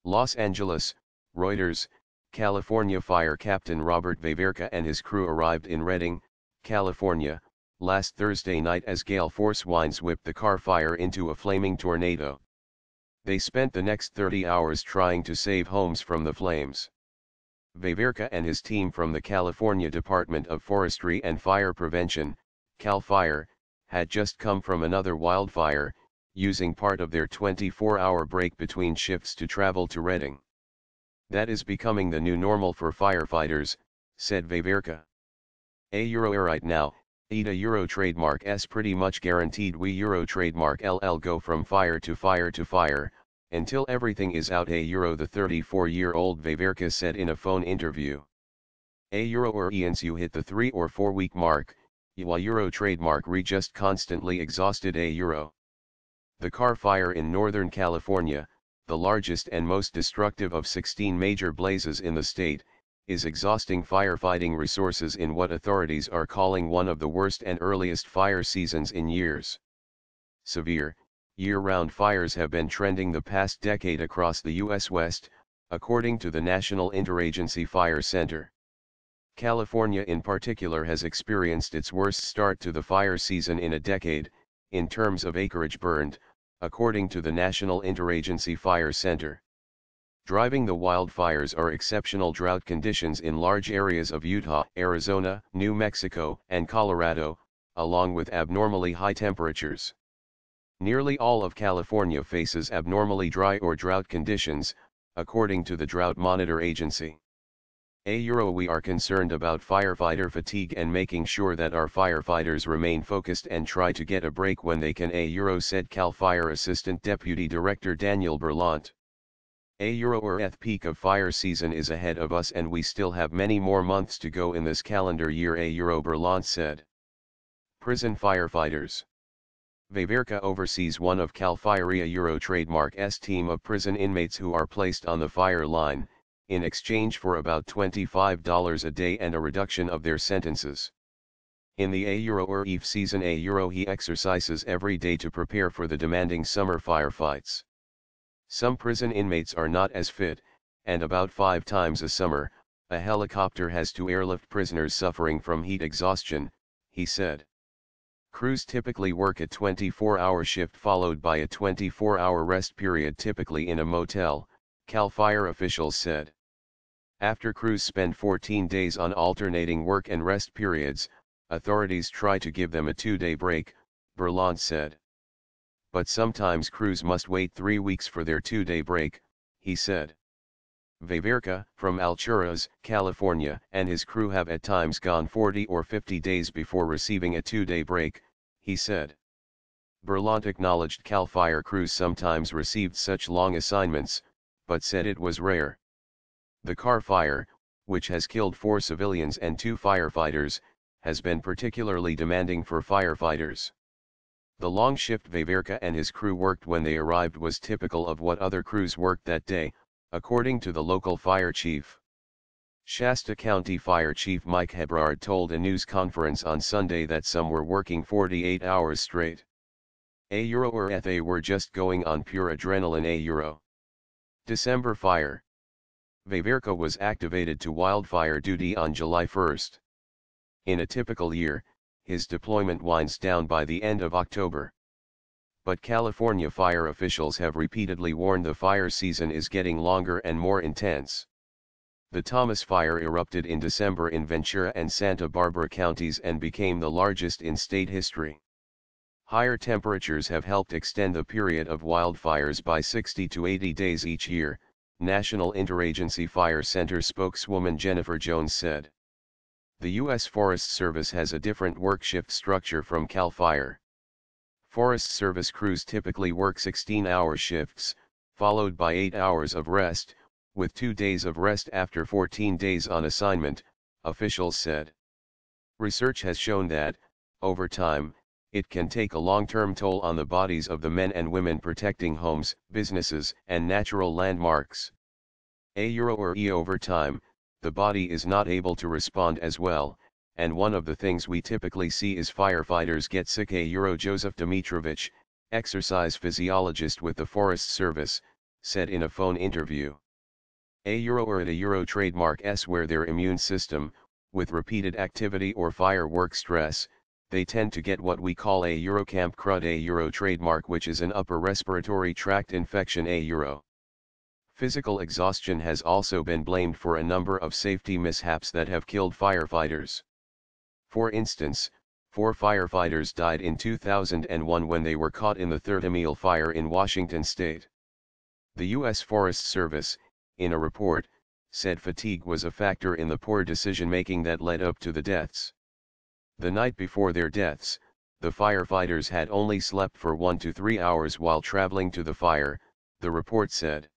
Los Angeles, Reuters. California Fire Captain Robert Veverka and his crew arrived in Redding, California, last Thursday night as gale force winds whipped the Carr Fire into a flaming tornado. They spent the next 30 hours trying to save homes from the flames. Veverka and his team from the California Department of Forestry and Fire Prevention, CAL FIRE, had just come from another wildfire, using part of their 24-hour break between shifts to travel to Redding. That is becoming the new normal for firefighters, said Veverka. Right now, ETA Euro trademark S pretty much guaranteed we Euro trademark LL go from fire to fire to fire, until everything is out Euro the 34-year-old Veverka said in a phone interview. Euro you hit the 3 or 4 week mark, Euro trademark re just constantly exhausted Euro. The Carr Fire in Northern California, the largest and most destructive of 16 major blazes in the state, is exhausting firefighting resources in what authorities are calling one of the worst and earliest fire seasons in years. Severe, year-round fires have been trending the past decade across the U.S. West, according to the National Interagency Fire Center. California in particular has experienced its worst start to the fire season in a decade, in terms of acreage burned, according to the National Interagency Fire Center. Driving the wildfires are exceptional drought conditions in large areas of Utah, Arizona, New Mexico, and Colorado, along with abnormally high temperatures. Nearly all of California faces abnormally dry or drought conditions, according to the Drought Monitor Agency. We are concerned about firefighter fatigue and making sure that our firefighters remain focused and try to get a break when they can, said CAL FIRE Assistant Deputy Director Daniel Berlant. Peak of fire season is ahead of us and we still have many more months to go in this calendar year, Berlant said. Prison firefighters. Veverka oversees one of CAL FIRE trademark S team of prison inmates who are placed on the fire line, in exchange for about $25 a day and a reduction of their sentences. In the Eve season he exercises every day to prepare for the demanding summer firefights. Some prison inmates are not as fit, and about 5 times a summer, a helicopter has to airlift prisoners suffering from heat exhaustion, he said. Crews typically work a 24-hour shift followed by a 24-hour rest period typically in a motel, CAL FIRE officials said. After crews spend 14 days on alternating work and rest periods, authorities try to give them a 2-day break, Berlant said. But sometimes crews must wait 3 weeks for their 2-day break, he said. Veverka, from Alturas, California, and his crew have at times gone 40 or 50 days before receiving a 2-day break, he said. Berlant acknowledged CAL FIRE crews sometimes received such long assignments, but said it was rare. The Carr Fire, which has killed 4 civilians and 2 firefighters, has been particularly demanding for firefighters. The long shift Veverka and his crew worked when they arrived was typical of what other crews worked that day, according to the local fire chief. Shasta County Fire Chief Mike Hebrard told a news conference on Sunday that some were working 48 hours straight. They were just going on pure adrenaline. December fire. Veverka was activated to wildfire duty on July 1. In a typical year, his deployment winds down by the end of October. But California fire officials have repeatedly warned the fire season is getting longer and more intense. The Thomas Fire erupted in December in Ventura and Santa Barbara counties and became the largest in state history. Higher temperatures have helped extend the period of wildfires by 60 to 80 days each year, National Interagency Fire Center spokeswoman Jennifer Jones said. The U.S. Forest Service has a different work shift structure from CAL FIRE. Forest Service crews typically work 16-hour shifts, followed by 8 hours of rest, with 2 days of rest after 14 days on assignment, officials said. Research has shown that, over time, it can take a long-term toll on the bodies of the men and women protecting homes, businesses, and natural landmarks. Over time, the body is not able to respond as well, and one of the things we typically see is firefighters get sick. Joseph Dimitrovich, exercise physiologist with the Forest Service, said in a phone interview. A Euro or at a Euro trademark where their immune system, with repeated activity or firework stress, they tend to get what we call a Eurocamp crud. A Euro trademark, which is an upper respiratory tract infection. A Euro physical exhaustion has also been blamed for a number of safety mishaps that have killed firefighters. For instance, 4 firefighters died in 2001 when they were caught in the Third Emil fire in Washington state. The U.S. Forest Service, in a report, said fatigue was a factor in the poor decision-making that led up to the deaths. The night before their deaths, the firefighters had only slept for 1 to 3 hours while traveling to the fire, the report said.